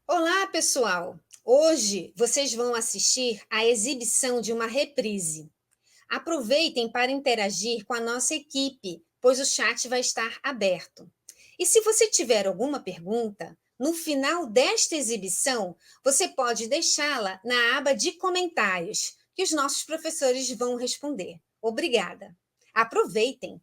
Olá, pessoal! Hoje vocês vão assistir à exibição de uma reprise. Aproveitem para interagir com a nossa equipe, pois o chat vai estar aberto. E se você tiver alguma pergunta, no final desta exibição, você pode deixá-la na aba de comentários, que os nossos professores vão responder. Obrigada! Aproveitem!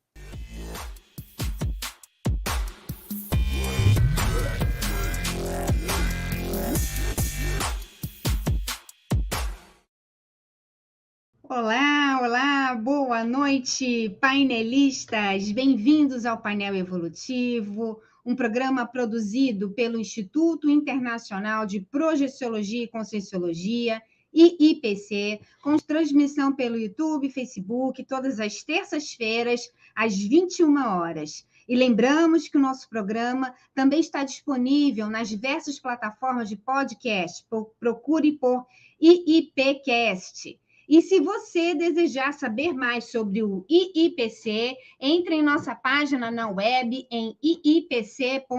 Olá, olá, boa noite, painelistas. Bem-vindos ao Painel Evolutivo, um programa produzido pelo Instituto Internacional de Projeciologia e Conscienciologia, IIPC, com transmissão pelo YouTube, Facebook, todas as terças-feiras, às 21 horas. E lembramos que o nosso programa também está disponível nas diversas plataformas de podcast. Procure por IIPcast. E se você desejar saber mais sobre o IIPC, entre em nossa página na web em iipc.org.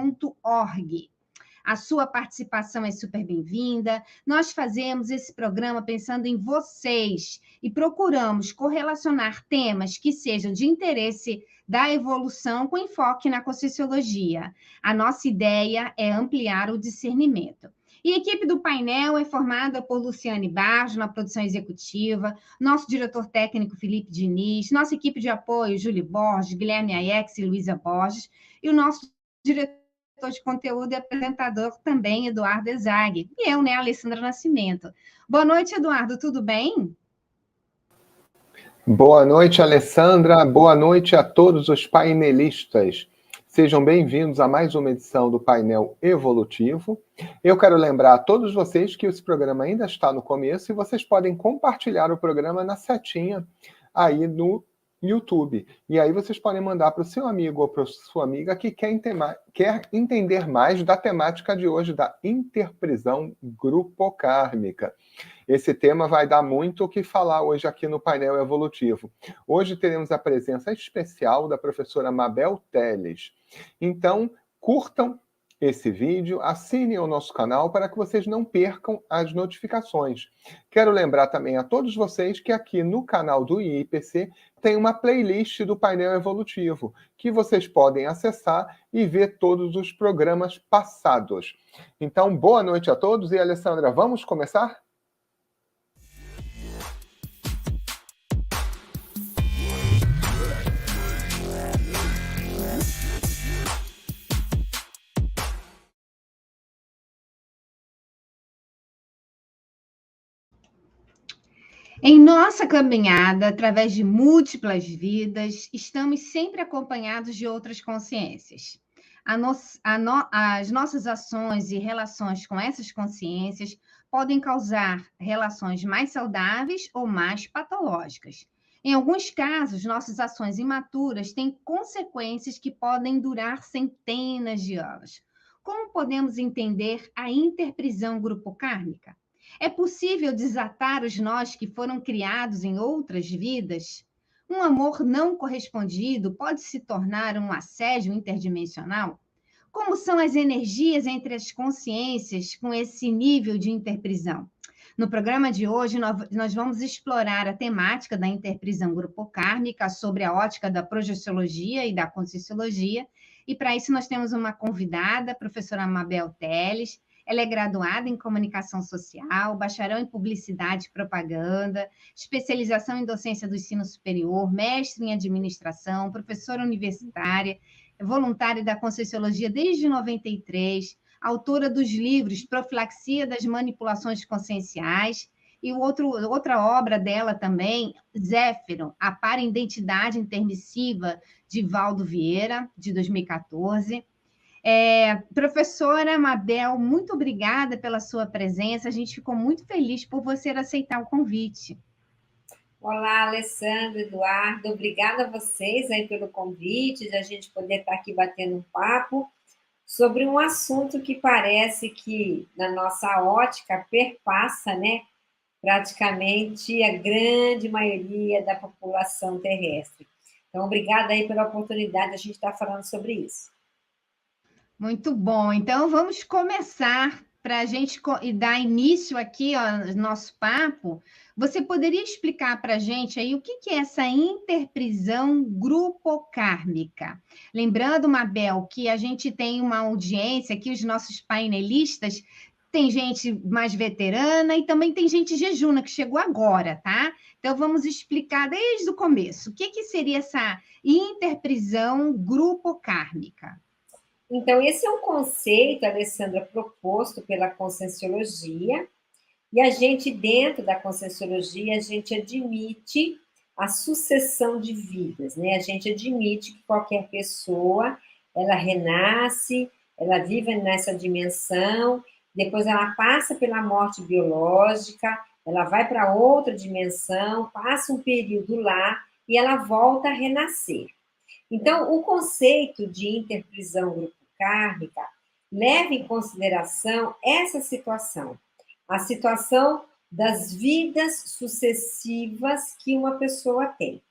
A sua participação é super bem-vinda. Nós fazemos esse programa pensando em vocês e procuramos correlacionar temas que sejam de interesse da evolução com enfoque na Conscienciologia. A nossa ideia é ampliar o discernimento. E a equipe do painel é formada por Luciane Barros, na produção executiva, nosso diretor técnico Felipe Diniz, nossa equipe de apoio, Júlio Borges, Guilherme Aiex e Luísa Borges, e o nosso diretor de conteúdo e apresentador também, Eduardo Ezag. E eu, Alessandra Nascimento. Boa noite, Eduardo, tudo bem? Boa noite, Alessandra. Boa noite a todos os painelistas. Sejam bem-vindos a mais uma edição do Painel Evolutivo. Eu quero lembrar a todos vocês que esse programa ainda está no começo e vocês podem compartilhar o programa na setinha aí no YouTube. E aí vocês podem mandar para o seu amigo ou para a sua amiga que quer entender mais da temática de hoje, da interprisão grupocármica. Esse tema vai dar muito o que falar hoje aqui no Painel Evolutivo. Hoje teremos a presença especial da professora Mabel Teles. Então, curtam esse vídeo, assinem o nosso canal para que vocês não percam as notificações. Quero lembrar também a todos vocês que aqui no canal do IIPC tem uma playlist do Painel Evolutivo, que vocês podem acessar e ver todos os programas passados. Então, boa noite a todos e, Alessandra, vamos começar? Em nossa caminhada, através de múltiplas vidas, estamos sempre acompanhados de outras consciências. As nossas ações e relações com essas consciências podem causar relações mais saudáveis ou mais patológicas. Em alguns casos, nossas ações imaturas têm consequências que podem durar centenas de anos. Como podemos entender a interprisão grupocármica? É possível desatar os nós que foram criados em outras vidas? Um amor não correspondido pode se tornar um assédio interdimensional? Como são as energias entre as consciências com esse nível de interprisão? No programa de hoje, nós vamos explorar a temática da interprisão grupocármica sobre a ótica da projeciologia e da conscienciologia, e para isso nós temos uma convidada, a professora Mabel Teles. Ela é graduada em Comunicação Social, bacharel em Publicidade e Propaganda, especialização em Docência do Ensino Superior, mestre em Administração, professora universitária, voluntária da Conscienciologia desde 93, autora dos livros Profilaxia das Manipulações Conscienciais, e outra obra dela também, Zéfiro, A Para-Identidade Intermissiva, de Valdo Vieira, de 2014. Professora Mabel, muito obrigada pela sua presença. A gente ficou muito feliz por você aceitar o convite. Olá, Alessandra, Eduardo, obrigada a vocês aí pelo convite, de a gente poder estar aqui batendo um papo sobre um assunto que parece que, na nossa ótica, perpassa, né, praticamente a grande maioria da população terrestre. Então, obrigada aí pela oportunidade de a gente estar falando sobre isso. Muito bom. Então, vamos começar para a gente dar início aqui ao nosso papo, você poderia explicar para a gente aí o que é essa interprisão grupocármica? Lembrando, Mabel, que a gente tem uma audiência aqui, os nossos painelistas, tem gente mais veterana e também tem gente jejuna que chegou agora, tá? Então, vamos explicar desde o começo. O que seria essa interprisão grupocármica? Então, esse é um conceito, Alessandra, proposto pela Conscienciologia, e a gente, dentro da Conscienciologia, a gente admite a sucessão de vidas, né? A gente admite que qualquer pessoa, ela renasce, ela vive nessa dimensão, depois ela passa pela morte biológica, ela vai para outra dimensão, passa um período lá e ela volta a renascer. Então, o conceito de interprisão grupocármica leva em consideração essa situação, a situação das vidas sucessivas que uma pessoa tem.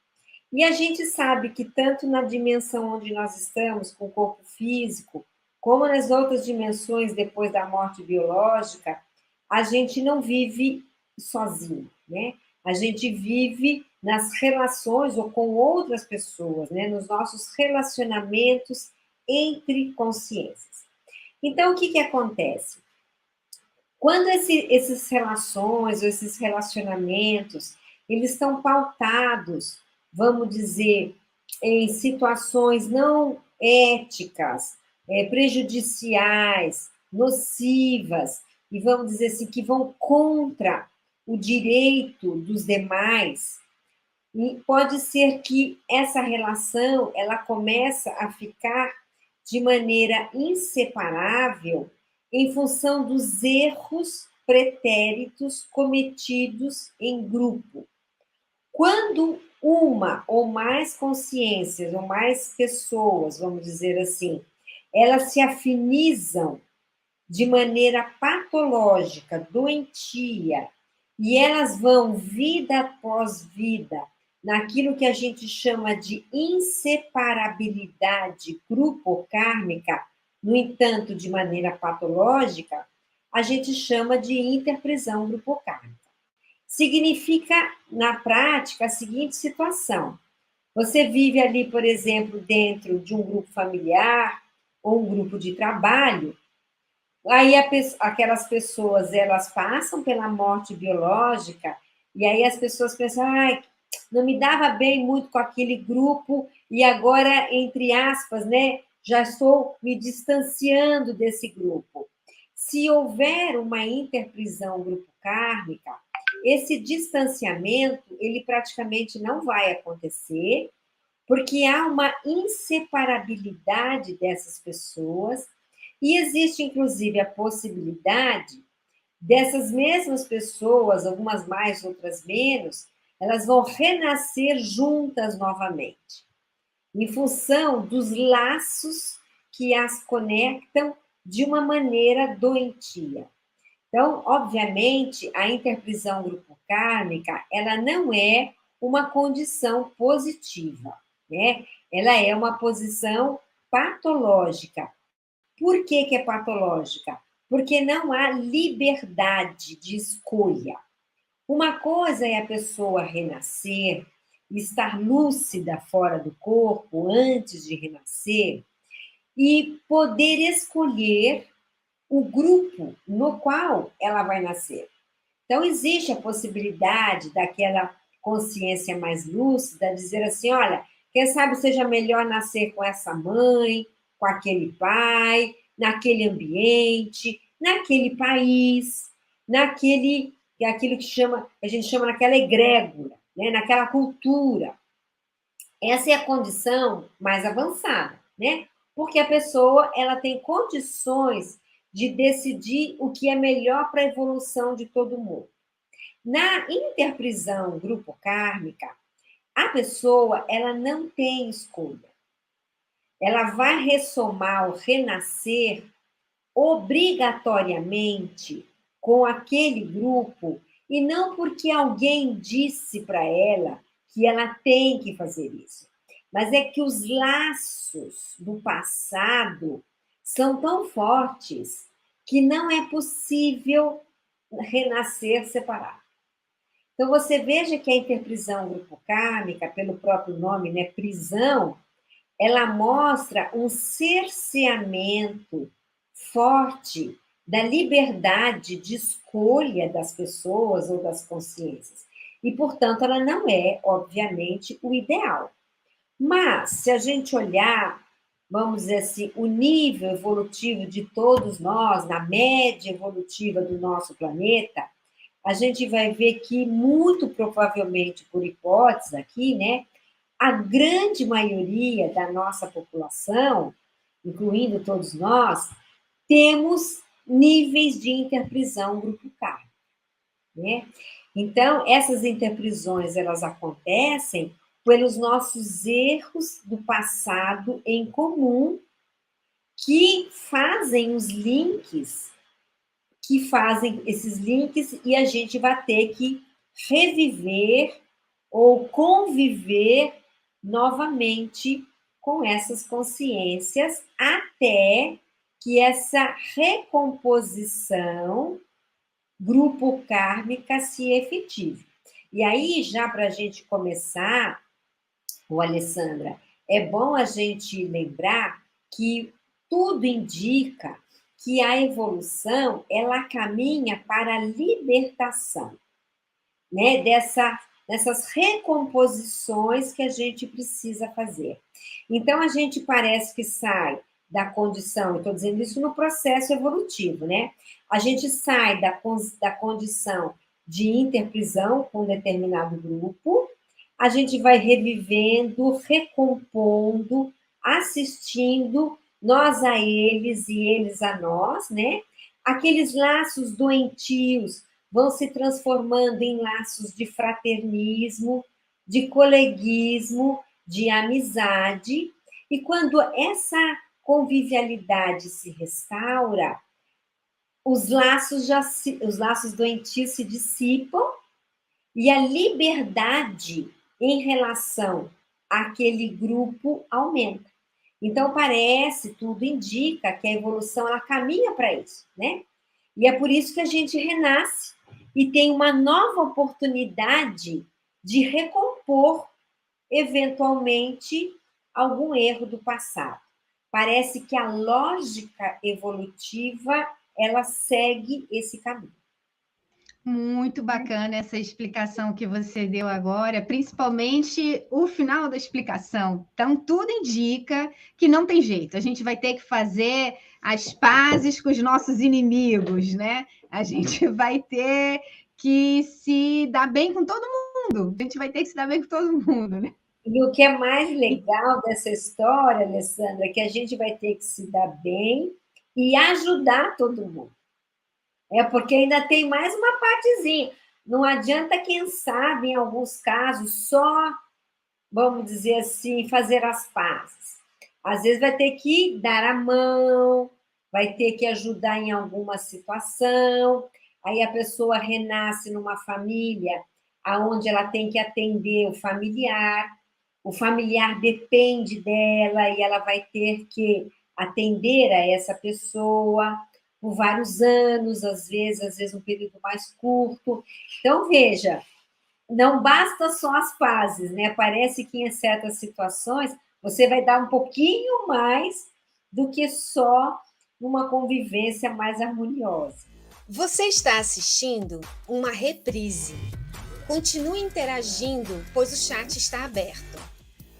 E a gente sabe que tanto na dimensão onde nós estamos, com o corpo físico, como nas outras dimensões depois da morte biológica, a gente não vive sozinho, né? A gente vive nas relações ou com outras pessoas, né? Nos nossos relacionamentos entre consciências. Então, o que acontece? Quando esses relações ou esses relacionamentos, eles estão pautados, vamos dizer, em situações não éticas, prejudiciais, nocivas, e vamos dizer assim, que vão contra o direito dos demais, e pode ser que essa relação ela começa a ficar de maneira inseparável em função dos erros pretéritos cometidos em grupo. Quando uma ou mais consciências, ou mais pessoas, vamos dizer assim, elas se afinizam de maneira patológica, doentia, e elas vão vida após vida naquilo que a gente chama de inseparabilidade grupocármica, no entanto, de maneira patológica, a gente chama de interprisão grupocármica. Significa, na prática, a seguinte situação: você vive ali, por exemplo, dentro de um grupo familiar ou um grupo de trabalho, aí aquelas pessoas, elas passam pela morte biológica, e aí as pessoas pensam, ai, não me dava bem muito com aquele grupo, e agora, entre aspas, né, já estou me distanciando desse grupo. Se houver uma interprisão grupocármica, esse distanciamento, ele praticamente não vai acontecer, porque há uma inseparabilidade dessas pessoas, e existe, inclusive, a possibilidade dessas mesmas pessoas, algumas mais, outras menos, elas vão renascer juntas novamente, em função dos laços que as conectam de uma maneira doentia. Então, obviamente, a interprisão grupocármica, ela não é uma condição positiva, né? Ela é uma posição patológica. Por que é patológica? Porque não há liberdade de escolha. Uma coisa é a pessoa renascer, estar lúcida fora do corpo antes de renascer e poder escolher o grupo no qual ela vai nascer. Então, existe a possibilidade daquela consciência mais lúcida dizer assim, olha, quem sabe seja melhor nascer com essa mãe, com aquele pai, naquele ambiente, naquele país, aquilo que a gente chama naquela egrégora, né? Naquela cultura. Essa é a condição mais avançada, né? Porque a pessoa ela tem condições de decidir o que é melhor para a evolução de todo mundo. Na interprisão grupocármica, a pessoa ela não tem escolha. Ela vai ressomar ou renascer obrigatoriamente com aquele grupo e não porque alguém disse para ela que ela tem que fazer isso, mas é que os laços do passado são tão fortes que não é possível renascer separado. Então, você veja que a interprisão grupo kármica, pelo próprio nome, né, prisão, ela mostra um cerceamento forte da liberdade de escolha das pessoas ou das consciências. E, portanto, ela não é, obviamente, o ideal. Mas, se a gente olhar, vamos dizer assim, o nível evolutivo de todos nós, na média evolutiva do nosso planeta, a gente vai ver que, muito provavelmente, por hipótese aqui, né, a grande maioria da nossa população, incluindo todos nós, temos níveis de interprisão grupo K, né? Então, essas interprisões, elas acontecem pelos nossos erros do passado em comum, que fazem os links, que fazem esses links, e a gente vai ter que reviver ou conviver novamente com essas consciências até que essa recomposição grupo kármica se efetive. E aí, já para a gente começar, Alessandra, é bom a gente lembrar que tudo indica que a evolução ela caminha para a libertação, né? Dessas recomposições que a gente precisa fazer. Então, a gente parece que sai da condição, eu estou dizendo isso no processo evolutivo, né? A gente sai da condição de interprisão com um determinado grupo, a gente vai revivendo, recompondo, assistindo, nós a eles e eles a nós, né? Aqueles laços doentios vão se transformando em laços de fraternismo, de coleguismo, de amizade. E quando essa convivialidade se restaura, os laços doentios se dissipam e a liberdade em relação àquele grupo aumenta. Então, tudo indica que a evolução ela caminha para isso, né? E é por isso que a gente renasce e tem uma nova oportunidade de recompor, eventualmente, algum erro do passado. Parece que a lógica evolutiva, ela segue esse caminho. Muito bacana essa explicação que você deu agora, principalmente o final da explicação. Então, tudo indica que não tem jeito, a gente vai ter que fazer as pazes com os nossos inimigos, né? A gente vai ter que se dar bem com todo mundo, a gente vai ter que se dar bem com todo mundo, né? E o que é mais legal dessa história, Alessandra, é que a gente vai ter que se dar bem e ajudar todo mundo. É porque ainda tem mais uma partezinha. Não adianta, quem sabe, em alguns casos, só, vamos dizer assim, fazer as pazes. Às vezes vai ter que dar a mão, vai ter que ajudar em alguma situação. Aí a pessoa renasce numa família onde ela tem que atender o familiar depende dela e ela vai ter que atender a essa pessoa por vários anos, às vezes um período mais curto. Então, veja, não basta só as fases, né? Parece que em certas situações você vai dar um pouquinho mais do que só uma convivência mais harmoniosa. Você está assistindo uma reprise. Continue interagindo, pois o chat está aberto.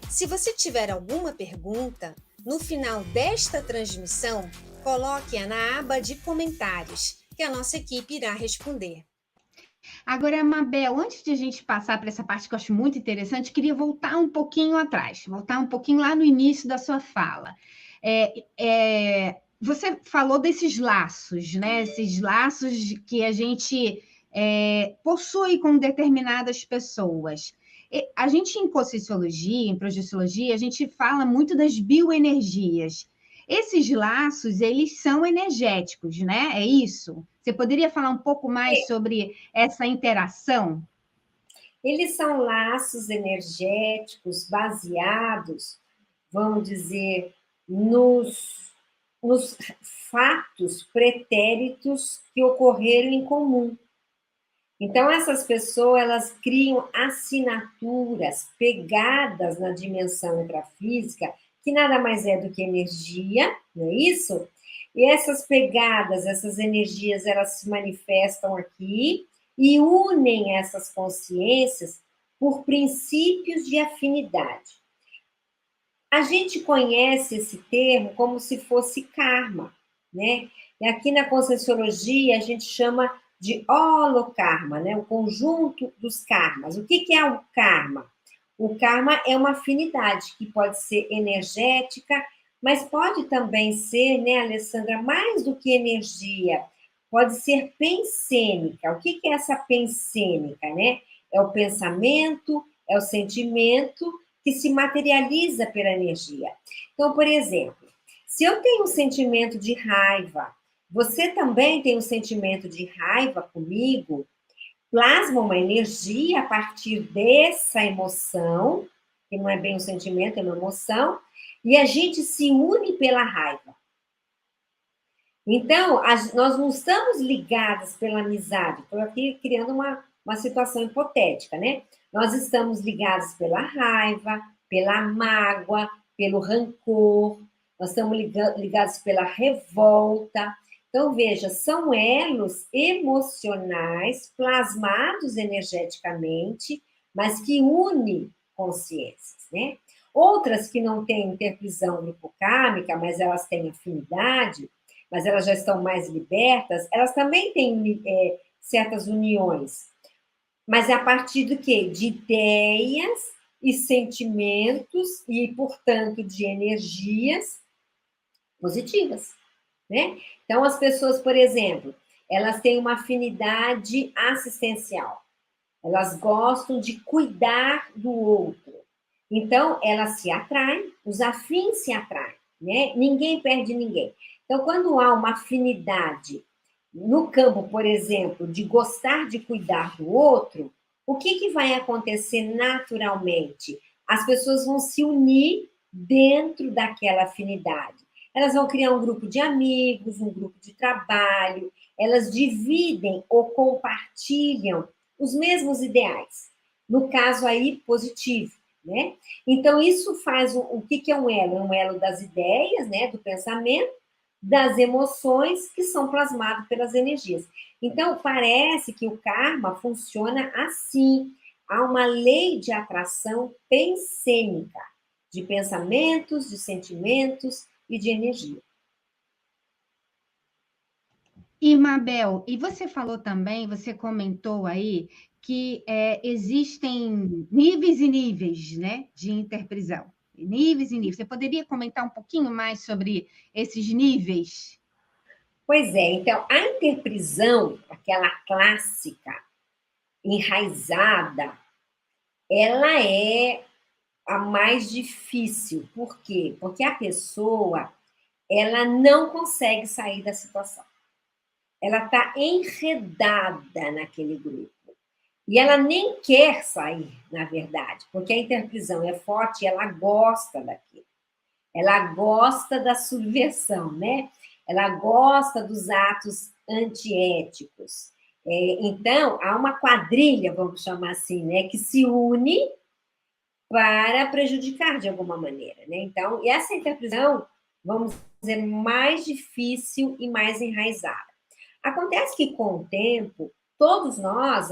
Se você tiver alguma pergunta, no final desta transmissão, coloque-a na aba de comentários, que a nossa equipe irá responder. Agora, Mabel, antes de a gente passar para essa parte que eu acho muito interessante, queria voltar um pouquinho atrás, voltar um pouquinho lá no início da sua fala. Você falou desses laços, né? Esses laços que a gente possui com determinadas pessoas. A gente, em Conscienciologia, em Projeciologia, a gente fala muito das bioenergias. Esses laços, eles são energéticos, né? É isso? Você poderia falar um pouco mais sobre essa interação? Eles são laços energéticos baseados, vamos dizer, nos nos fatos pretéritos que ocorreram em comum. Então, essas pessoas, elas criam assinaturas pegadas na dimensão intrafísica, que nada mais é do que energia, não é isso? E essas pegadas, essas energias, elas se manifestam aqui e unem essas consciências por princípios de afinidade. A gente conhece esse termo como se fosse karma, né? E aqui na Conscienciologia a gente chama de holokarma, né? O conjunto dos karmas. O que é o karma? O karma é uma afinidade que pode ser energética, mas pode também ser, né, Alessandra, mais do que energia, pode ser pensênica. O que é essa pensênica, né? É o pensamento, é o sentimento que se materializa pela energia. Então, por exemplo, se eu tenho um sentimento de raiva, você também tem um sentimento de raiva comigo, plasma uma energia a partir dessa emoção, que não é bem um sentimento, é uma emoção, e a gente se une pela raiva. Então, nós não estamos ligadas pela amizade. Estou aqui criando uma situação hipotética, né? Nós estamos ligados pela raiva, pela mágoa, pelo rancor, nós estamos ligados pela revolta. Então, veja, são elos emocionais plasmados energeticamente, mas que unem consciências, né? Outras que não têm interprisão grupo-kármica, mas elas têm afinidade, mas elas já estão mais libertas, elas também têm certas uniões. Mas é a partir do quê? De ideias e sentimentos e, portanto, de energias positivas, né? Então, as pessoas, por exemplo, elas têm uma afinidade assistencial. Elas gostam de cuidar do outro. Então, elas se atraem, os afins se atraem, né? Ninguém perde ninguém. Então, quando há uma afinidade no campo, por exemplo, de gostar de cuidar do outro, o que vai acontecer naturalmente? As pessoas vão se unir dentro daquela afinidade. Elas vão criar um grupo de amigos, um grupo de trabalho, elas dividem ou compartilham os mesmos ideais. No caso aí, positivo, né? Então, isso faz o que é um elo? É um elo das ideias, né? Do pensamento, das emoções que são plasmadas pelas energias. Então, parece que o karma funciona assim. Há uma lei de atração pensênica, de pensamentos, de sentimentos e de energia. E, Mabel, e você falou também, você comentou aí que existem níveis e níveis, né, de interprisão. Níveis e níveis. Você poderia comentar um pouquinho mais sobre esses níveis? Pois é, então, a interprisão, aquela clássica, enraizada, ela é a mais difícil. Por quê? Porque a pessoa, ela não consegue sair da situação. Ela está enredada naquele grupo. E ela nem quer sair, na verdade, porque a interprisão é forte e ela gosta daquilo. Ela gosta da subversão, né? Ela gosta dos atos antiéticos. Então, há uma quadrilha, vamos chamar assim, né, que se une para prejudicar de alguma maneira, né? Então, e essa interpretação, vamos dizer, mais difícil e mais enraizada. Acontece que, com o tempo, todos nós,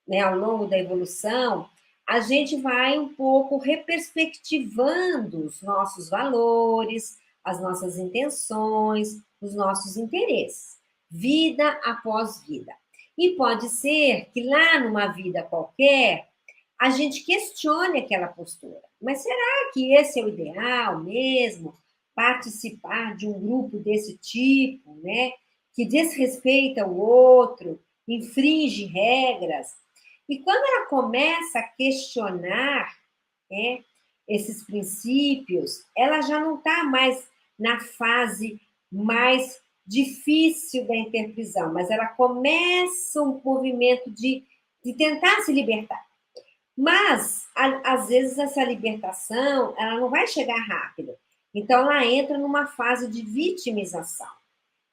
né, ao longo da evolução, a gente vai um pouco reperspectivando os nossos valores, as nossas intenções, os nossos interesses, vida após vida. E pode ser que lá numa vida qualquer, a gente questione aquela postura. Mas será que esse é o ideal mesmo? Participar de um grupo desse tipo, né? Que desrespeita o outro, infringe regras. E quando ela começa a questionar, né, esses princípios, ela já não está mais na fase mais difícil da interprisão, mas ela começa um movimento de tentar se libertar. Mas, às vezes, essa libertação ela não vai chegar rápido. Então, ela entra numa fase de vitimização.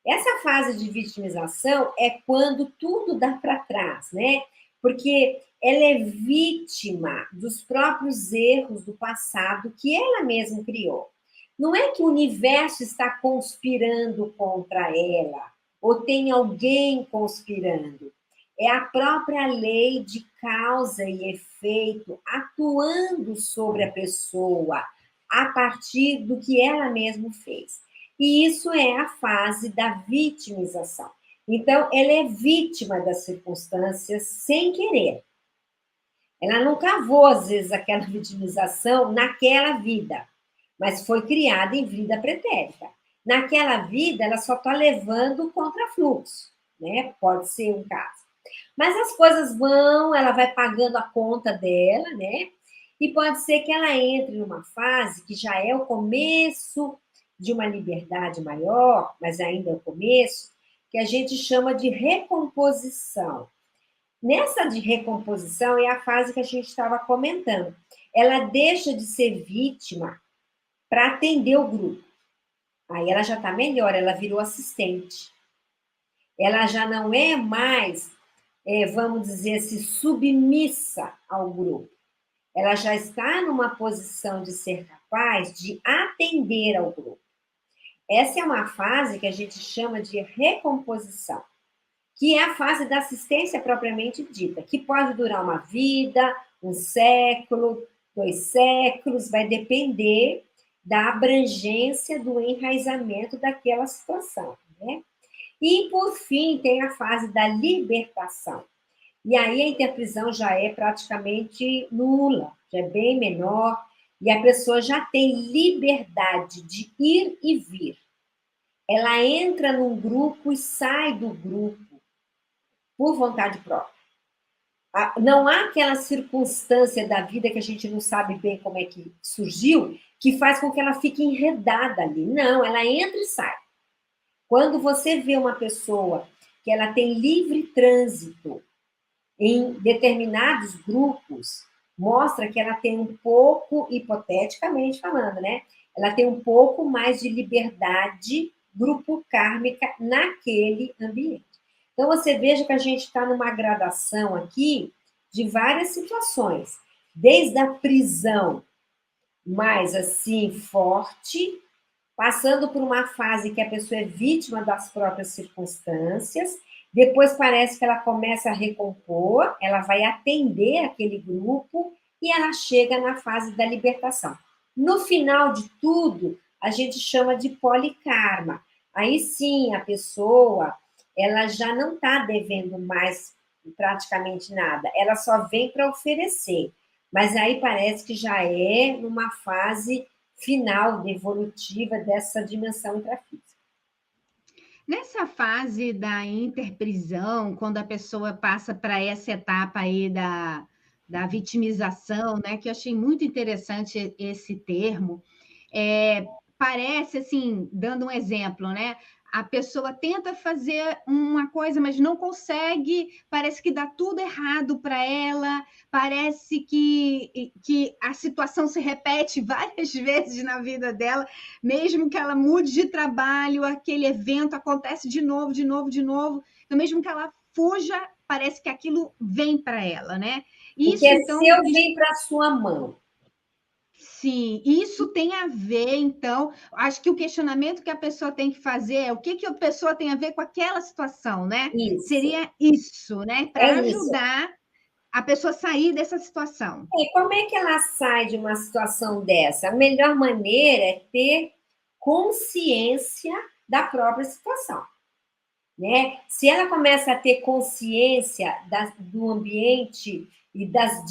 Essa fase de vitimização é quando tudo dá para trás, né? Porque ela é vítima dos próprios erros do passado que ela mesma criou. Não é que o universo está conspirando contra ela, ou tem alguém conspirando. É a própria lei de causa e efeito atuando sobre a pessoa a partir do que ela mesma fez. E isso é a fase da vitimização. Então, ela é vítima das circunstâncias sem querer. Ela não cavou, às vezes, aquela vitimização naquela vida, mas foi criada em vida pretérita. Naquela vida, ela só está levando o contrafluxo, né? Pode ser um caso. Mas as coisas vão, ela vai pagando a conta dela, né? E pode ser que ela entre numa fase que já é o começo de uma liberdade maior, mas ainda é o começo, que a gente chama de recomposição. Nessa de recomposição é a fase que a gente estava comentando. Ela deixa de ser vítima para atender o grupo. Aí ela já está melhor, ela virou assistente. Ela já não é mais, vamos dizer assim, submissa ao grupo. Ela já está numa posição de ser capaz de atender ao grupo. Essa é uma fase que a gente chama de recomposição, que é a fase da assistência propriamente dita, que pode durar uma vida, um século, 2 séculos, vai depender da abrangência do enraizamento daquela situação, né? E, por fim, tem a fase da libertação. E aí a interprisão já é praticamente nula, já é bem menor, e a pessoa já tem liberdade de ir e vir. Ela entra num grupo e sai do grupo por vontade própria. Não há aquela circunstância da vida que a gente não sabe bem como é que surgiu, que faz com que ela fique enredada ali. Não, ela entra e sai. Quando você vê uma pessoa que ela tem livre trânsito em determinados grupos, mostra que ela tem um pouco, hipoteticamente falando, né? Ela tem um pouco mais de liberdade grupo kármica naquele ambiente. Então, você veja que a gente está numa gradação aqui de várias situações, desde a prisão mais assim forte, passando por uma fase que a pessoa é vítima das próprias circunstâncias, depois parece que ela começa a recompor, ela vai atender aquele grupo e ela chega na fase da libertação. No final de tudo, a gente chama de polikarma. Aí sim, a pessoa ela já não está devendo mais praticamente nada, ela só vem para oferecer. Mas aí parece que já é numa fase final evolutiva dessa dimensão intrafísica. Nessa fase da interprisão, quando a pessoa passa para essa etapa aí da vitimização, né, que eu achei muito interessante esse termo, parece assim, dando um exemplo, né? A pessoa tenta fazer uma coisa, mas não consegue, parece que dá tudo errado para ela, parece que a situação se repete várias vezes na vida dela, mesmo que ela mude de trabalho, aquele evento acontece de novo, de novo, de novo, então mesmo que ela fuja, parece que aquilo vem para ela, né? Isso, o que é então, seu vem para a sua mão. Sim, isso tem a ver, então, acho que o questionamento que a pessoa tem que fazer é o que a pessoa tem a ver com aquela situação, né? Isso. Seria isso, né? Para ajudar a pessoa a sair dessa situação. E como é que ela sai de uma situação dessa? A melhor maneira é ter consciência da própria situação, né? Se ela começa a ter consciência do ambiente e das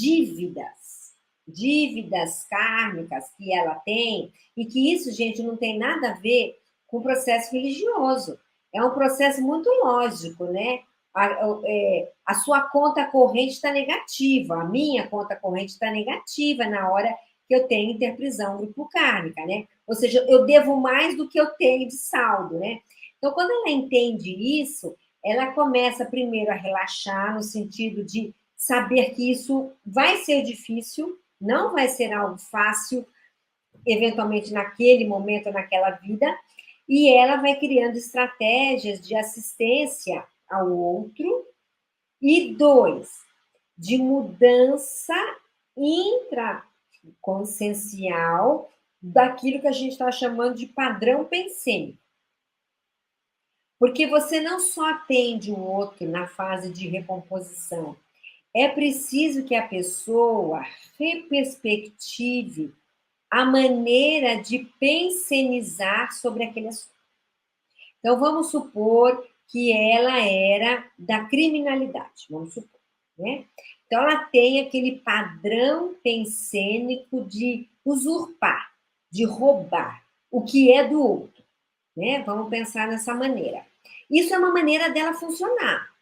dívidas kármicas que ela tem, e que isso, gente, não tem nada a ver com o processo religioso. É um processo muito lógico, né? A sua conta corrente está negativa, a minha conta corrente está negativa na hora que eu tenho interprisão grupo kármica, né? Ou seja, eu devo mais do que eu tenho de saldo, né? Então, quando ela entende isso, ela começa primeiro a relaxar no sentido de saber que isso vai ser difícil, não vai ser algo fácil, eventualmente naquele momento, naquela vida, e ela vai criando estratégias de assistência ao outro. E 2, de mudança intraconsciencial daquilo que a gente está chamando de padrão pensênico. Porque você não só atende o outro na fase de recomposição, é preciso que a pessoa reperspective a maneira de pensenizar sobre aquele assunto. Então, vamos supor que ela era da criminalidade, vamos supor, né? Então, ela tem aquele padrão pensênico de usurpar, de roubar o que é do outro, né? Vamos pensar dessa maneira. Isso é uma maneira dela funcionar.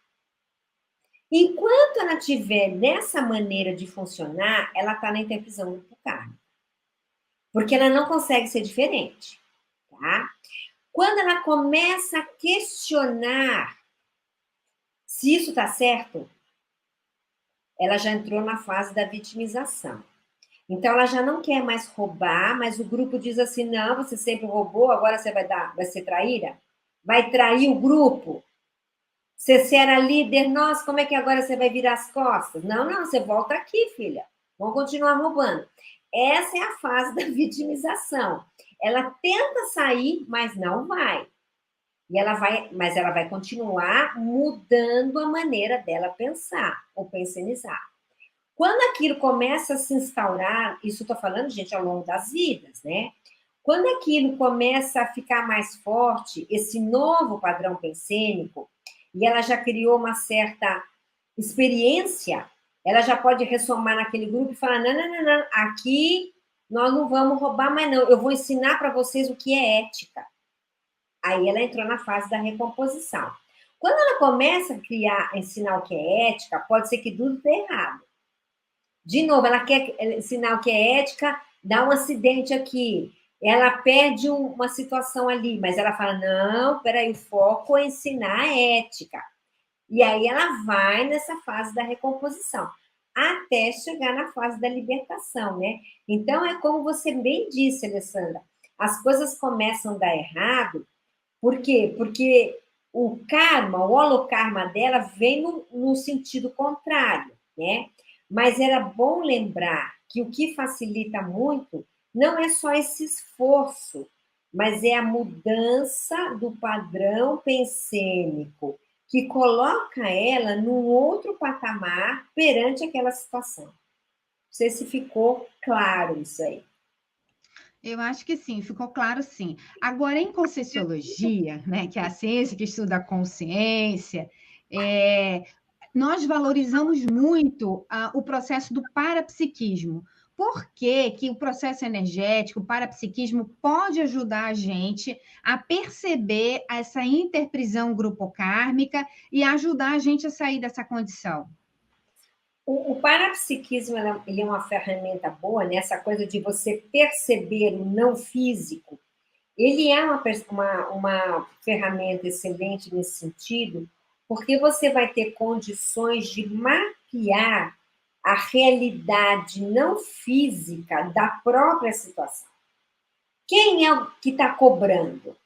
Enquanto ela estiver nessa maneira de funcionar, ela está na interpretação do karma. Porque ela não consegue ser diferente, tá? Quando ela começa a questionar se isso está certo, ela já entrou na fase da vitimização. Então, ela já não quer mais roubar, mas o grupo diz assim, não, você sempre roubou, agora você vai ser traíra? Vai trair o grupo? Você era líder, nossa, como é que agora você vai virar as costas? Não, você volta aqui, filha. Vamos continuar roubando. Essa é a fase da vitimização. Ela tenta sair, mas não vai. Mas ela vai continuar mudando a maneira dela pensar ou pensionizar. Quando aquilo começa a se instaurar, isso estou falando, gente, ao longo das vidas, né? Quando aquilo começa a ficar mais forte, esse novo padrão pensênico, e ela já criou uma certa experiência, ela já pode ressomar naquele grupo e falar, não, aqui nós não vamos roubar mais não, eu vou ensinar para vocês o que é ética. Aí ela entrou na fase da recomposição. Quando ela começa a ensinar o que é ética, pode ser que tudo dê errado. De novo, ela quer ensinar o que é ética, dá um acidente aqui, ela perde uma situação ali, mas ela fala, não, peraí, o foco é ensinar a ética. E aí ela vai nessa fase da recomposição, até chegar na fase da libertação, né? Então, é como você bem disse, Alessandra, as coisas começam a dar errado. Por quê? Porque o karma, o holokarma dela vem no sentido contrário, né? Mas era bom lembrar que o que facilita muito não é só esse esforço, mas é a mudança do padrão pensênico, que coloca ela num outro patamar perante aquela situação. Não sei se ficou claro isso aí. Eu acho que sim, ficou claro sim. Agora, em Conscienciologia, né, que é a ciência que estuda a consciência, nós valorizamos muito o processo do parapsiquismo. Por que o processo energético, o parapsiquismo, pode ajudar a gente a perceber essa interprisão grupocármica e ajudar a gente a sair dessa condição? O parapsiquismo ele é uma ferramenta boa, né? Essa coisa de você perceber o não físico. Ele é uma ferramenta excelente nesse sentido, porque você vai ter condições de mapear a realidade não física da própria situação. Quem é o que está cobrando?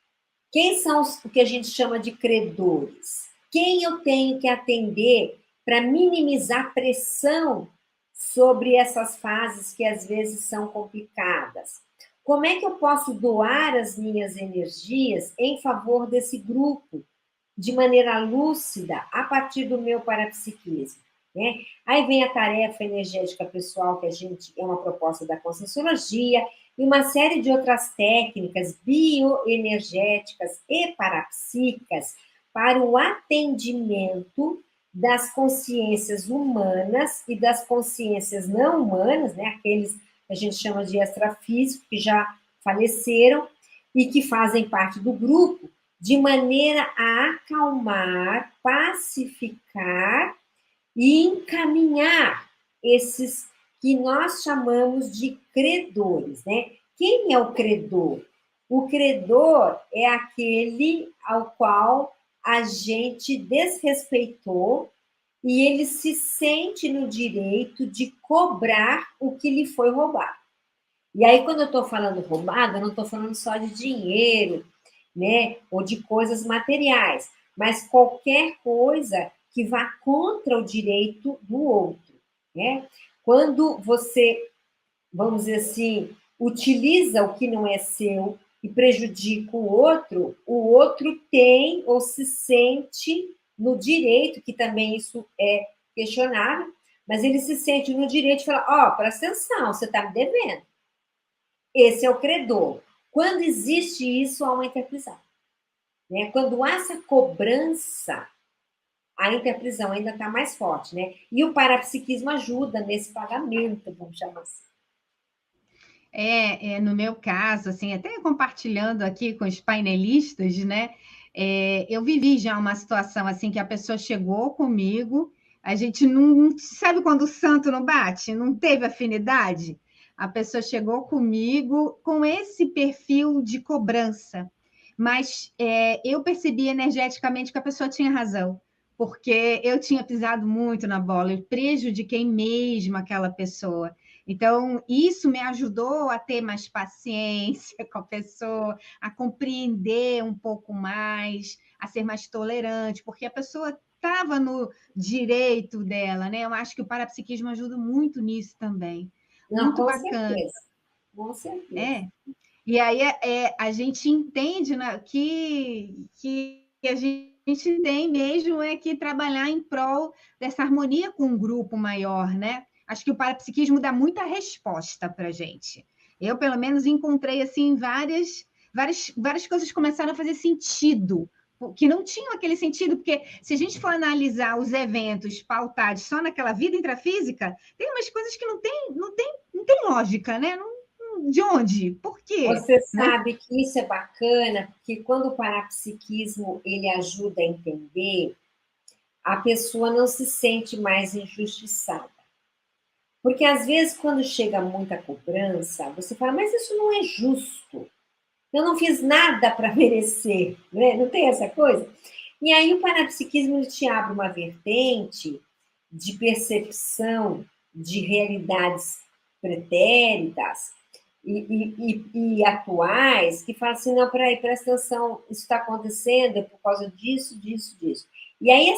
Quem são o que a gente chama de credores? Quem eu tenho que atender para minimizar pressão sobre essas fases que às vezes são complicadas? Como é que eu posso doar as minhas energias em favor desse grupo, de maneira lúcida, a partir do meu parapsiquismo? Né? Aí vem a tarefa energética pessoal, que é uma proposta da Conscienciologia, e uma série de outras técnicas bioenergéticas e parapsíquicas para o atendimento das consciências humanas e das consciências não humanas, né? Aqueles que a gente chama de extrafísicos, que já faleceram e que fazem parte do grupo, de maneira a acalmar, pacificar e encaminhar esses que nós chamamos de credores, né? Quem é o credor? O credor é aquele ao qual a gente desrespeitou e ele se sente no direito de cobrar o que lhe foi roubado. E aí, quando eu estou falando roubado, eu não estou falando só de dinheiro, né? Ou de coisas materiais, mas qualquer coisa que vá contra o direito do outro, né? Quando você, vamos dizer assim, utiliza o que não é seu e prejudica o outro tem ou se sente no direito, que também isso é questionável, mas ele se sente no direito de falar, ó, presta atenção, você está me devendo. Esse é o credor. Quando existe isso, há uma interprisão. Né? Quando há essa cobrança, a interprisão ainda está mais forte. Né? E o parapsiquismo ajuda nesse pagamento, vamos chamar assim. No meu caso, assim, até compartilhando aqui com os painelistas, né? Eu vivi já uma situação assim que a pessoa chegou comigo, a gente não sabe quando o santo não bate, não teve afinidade. A pessoa chegou comigo com esse perfil de cobrança, mas eu percebi energeticamente que a pessoa tinha razão, porque eu tinha pisado muito na bola, eu prejudiquei mesmo aquela pessoa. Então, isso me ajudou a ter mais paciência com a pessoa, a compreender um pouco mais, a ser mais tolerante, porque a pessoa estava no direito dela, né? Eu acho que o parapsiquismo ajuda muito nisso também. Não, Muito com bacana. certeza. Com certeza. E aí a gente entende, né, que a gente tem mesmo que trabalhar em prol dessa harmonia com um grupo maior, né? Acho que o parapsiquismo dá muita resposta para a gente. Eu, pelo menos, encontrei assim várias coisas começaram a fazer sentido, que não tinham aquele sentido, porque se a gente for analisar os eventos pautados só naquela vida intrafísica, tem umas coisas que não tem lógica, né? De onde? Por quê? Você Né? sabe que isso é bacana, porque quando o parapsiquismo ele ajuda a entender, a pessoa não se sente mais injustiçada. Porque às vezes, quando chega muita cobrança, você fala, mas isso não é justo. Eu não fiz nada para merecer, né? Não tem essa coisa? E aí o parapsiquismo ele te abre uma vertente de percepção de realidades pretéritas e atuais que fala assim, não, peraí, presta atenção, isso está acontecendo é por causa disso, disso, disso. E aí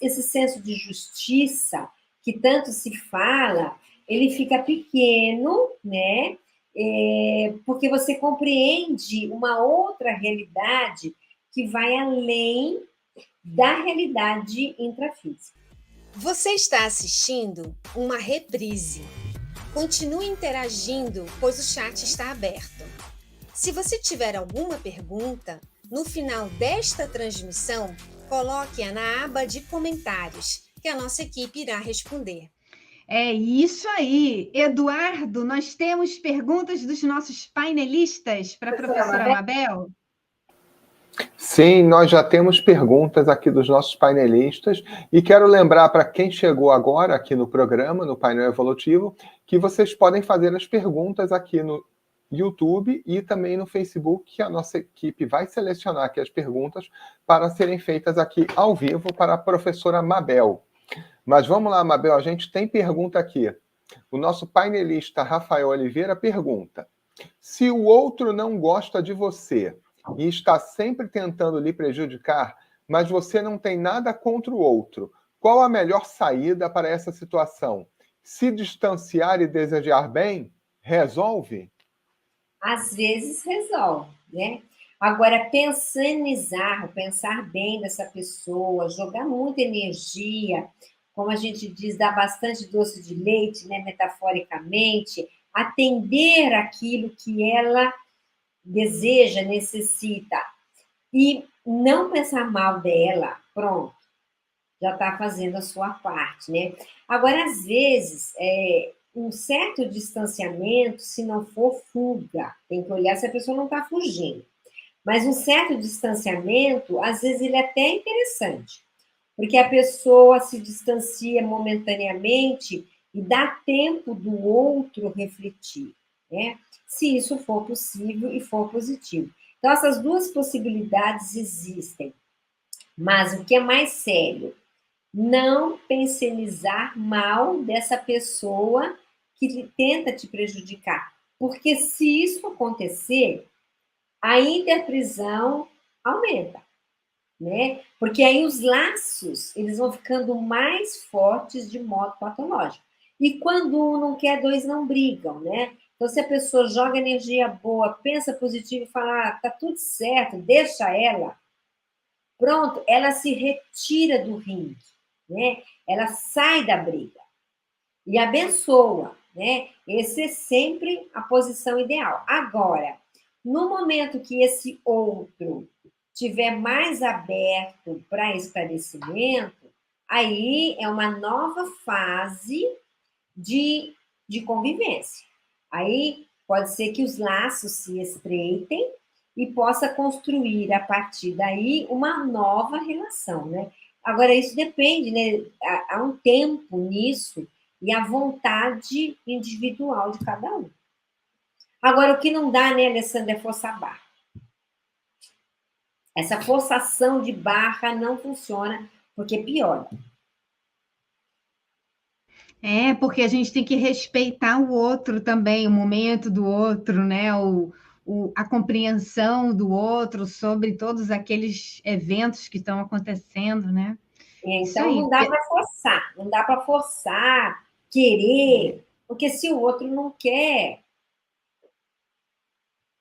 esse senso de justiça que tanto se fala, ele fica pequeno, né? Porque você compreende uma outra realidade que vai além da realidade intrafísica. Você está assistindo uma reprise. Continue interagindo, pois o chat está aberto. Se você tiver alguma pergunta, no final desta transmissão, coloque-a na aba de comentários, que a nossa equipe irá responder. É isso aí. Eduardo, nós temos perguntas dos nossos painelistas para a professora Mabel? Sim, nós já temos perguntas aqui dos nossos painelistas e quero lembrar para quem chegou agora aqui no programa, no painel evolutivo, que vocês podem fazer as perguntas aqui no YouTube e também no Facebook, que a nossa equipe vai selecionar aqui as perguntas para serem feitas aqui ao vivo para a professora Mabel. Mas vamos lá, Mabel, a gente tem pergunta aqui. O nosso painelista Rafael Oliveira pergunta: se o outro não gosta de você e está sempre tentando lhe prejudicar, mas você não tem nada contra o outro, qual a melhor saída para essa situação? Se distanciar e desejar bem, resolve? Às vezes resolve, né? Agora, pensar bem dessa pessoa, jogar muita energia, como a gente diz, dar bastante doce de leite, né, metaforicamente, atender aquilo que ela deseja, necessita, e não pensar mal dela, pronto, já está fazendo a sua parte, né? Agora, às vezes, um certo distanciamento, se não for fuga, tem que olhar se a pessoa não está fugindo. Mas um certo distanciamento, às vezes, ele é até interessante, porque a pessoa se distancia momentaneamente e dá tempo do outro refletir, né? Se isso for possível e for positivo. Então, essas duas possibilidades existem. Mas o que é mais sério? Não pensionizar mal dessa pessoa que tenta te prejudicar. Porque se isso acontecer, a interprisão aumenta, né? Porque aí os laços, eles vão ficando mais fortes de modo patológico. E quando um não quer, dois não brigam, né? Então, se a pessoa joga energia boa, pensa positivo e fala, tá tudo certo, deixa ela, pronto, ela se retira do ringue, né? Ela sai da briga e abençoa, né? Essa é sempre a posição ideal. Agora, no momento que esse outro tiver mais aberto para esclarecimento, aí é uma nova fase de convivência. Aí pode ser que os laços se estreitem e possa construir, a partir daí, uma nova relação, né? Agora, isso depende, né? Há um tempo nisso e a vontade individual de cada um. Agora, o que não dá, né, Alessandra, é forçar a barra. Essa forçação de barra não funciona, porque piora. É, porque a gente tem que respeitar o outro também, o momento do outro, né? A compreensão do outro sobre todos aqueles eventos que estão acontecendo, né? Isso Então, não aí. dá para forçar, não dá para forçar, querer, porque se o outro não quer,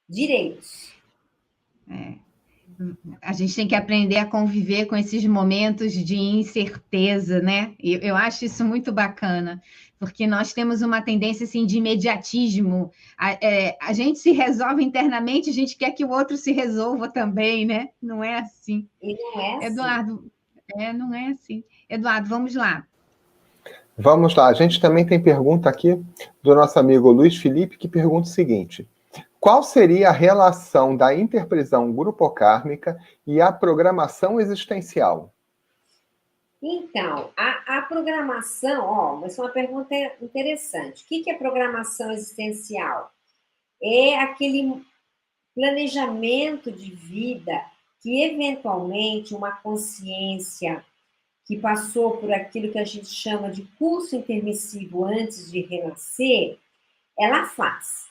direitos. A gente tem que aprender a conviver com esses momentos de incerteza, né? E eu acho isso muito bacana, porque nós temos uma tendência assim, de imediatismo. A gente se resolve internamente, a gente quer que o outro se resolva também, né? Não é assim. E não é assim. Eduardo, não é assim. Eduardo, vamos lá. Vamos lá, a gente também tem pergunta aqui do nosso amigo Luiz Felipe, que pergunta o seguinte: qual seria a relação da interprisão grupocármica e a programação existencial? Então, a programação, ó, mas é uma pergunta interessante. O que é programação existencial? É aquele planejamento de vida que, eventualmente, uma consciência que passou por aquilo que a gente chama de curso intermissivo antes de renascer, ela faz.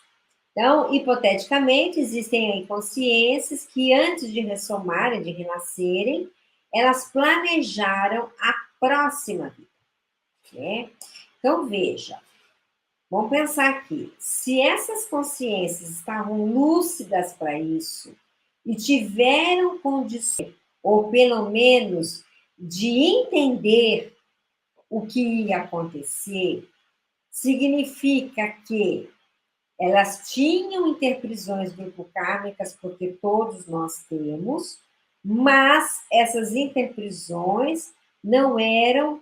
Então, hipoteticamente, existem aí consciências que, antes de ressomarem, de renascerem, elas planejaram a próxima vida, né? Então, veja, vamos pensar aqui. Se essas consciências estavam lúcidas para isso e tiveram condições, ou pelo menos de entender o que ia acontecer, significa que elas tinham interprisões grupocármicas, porque todos nós temos, mas essas interprisões não eram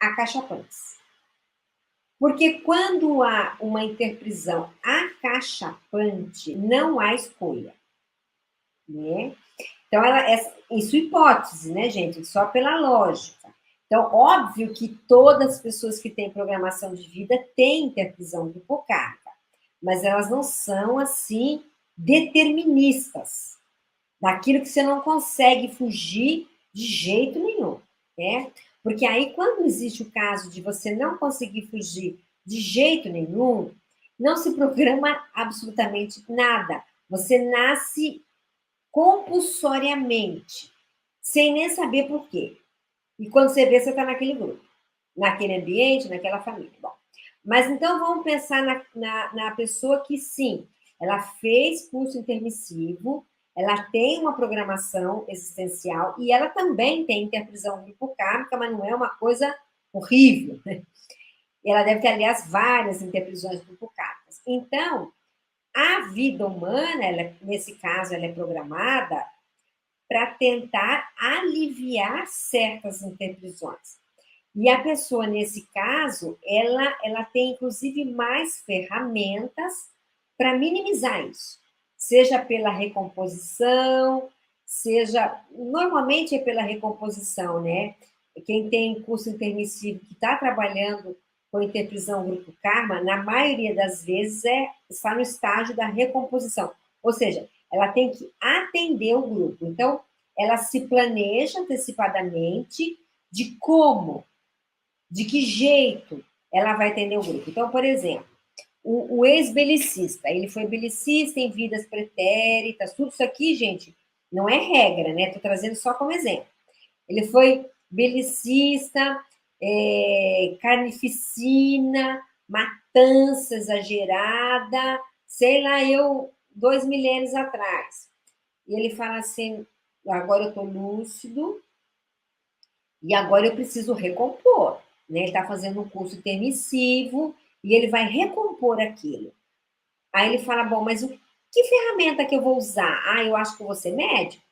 acachapantes. Porque quando há uma interprisão acachapante, não há escolha, né? Então, isso é hipótese, né, gente? Só pela lógica. Então, óbvio que todas as pessoas que têm programação de vida têm interprisão grupocármica, mas elas não são, assim, deterministas, daquilo que você não consegue fugir de jeito nenhum, né? Porque aí, quando existe o caso de você não conseguir fugir de jeito nenhum, não se programa absolutamente nada. Você nasce compulsoriamente, sem nem saber por quê. E quando você vê, você está naquele grupo, naquele ambiente, naquela família. Bom, mas então vamos pensar na pessoa que, sim, ela fez curso intermissivo, ela tem uma programação existencial e ela também tem interprisão grupocármica, mas não é uma coisa horrível. E ela deve ter, aliás, várias interprisões grupocármicas. Então, a vida humana, nesse caso, ela é programada para tentar aliviar certas interprisões. E a pessoa, nesse caso, ela tem, inclusive, mais ferramentas para minimizar isso. Seja pela recomposição, seja... Normalmente é pela recomposição, né? Quem tem curso intermissivo que está trabalhando com interprisão grupo karma, na maioria das vezes está no estágio da recomposição. Ou seja, ela tem que atender o grupo. Então, ela se planeja antecipadamente de como, de que jeito ela vai atender o grupo. Então, por exemplo, o ex-belicista. Ele foi belicista em vidas pretéritas, tudo isso aqui, gente, não é regra, né? Estou trazendo só como exemplo. Ele foi belicista, carnificina, matança exagerada, sei lá, 2 milênios atrás. E ele fala assim, agora eu estou lúcido e agora eu preciso recompor. Né? Ele está fazendo um curso intermissivo e ele vai recompor aquilo. Aí ele fala, bom, mas que ferramenta que eu vou usar? Ah, eu acho que eu vou ser médico.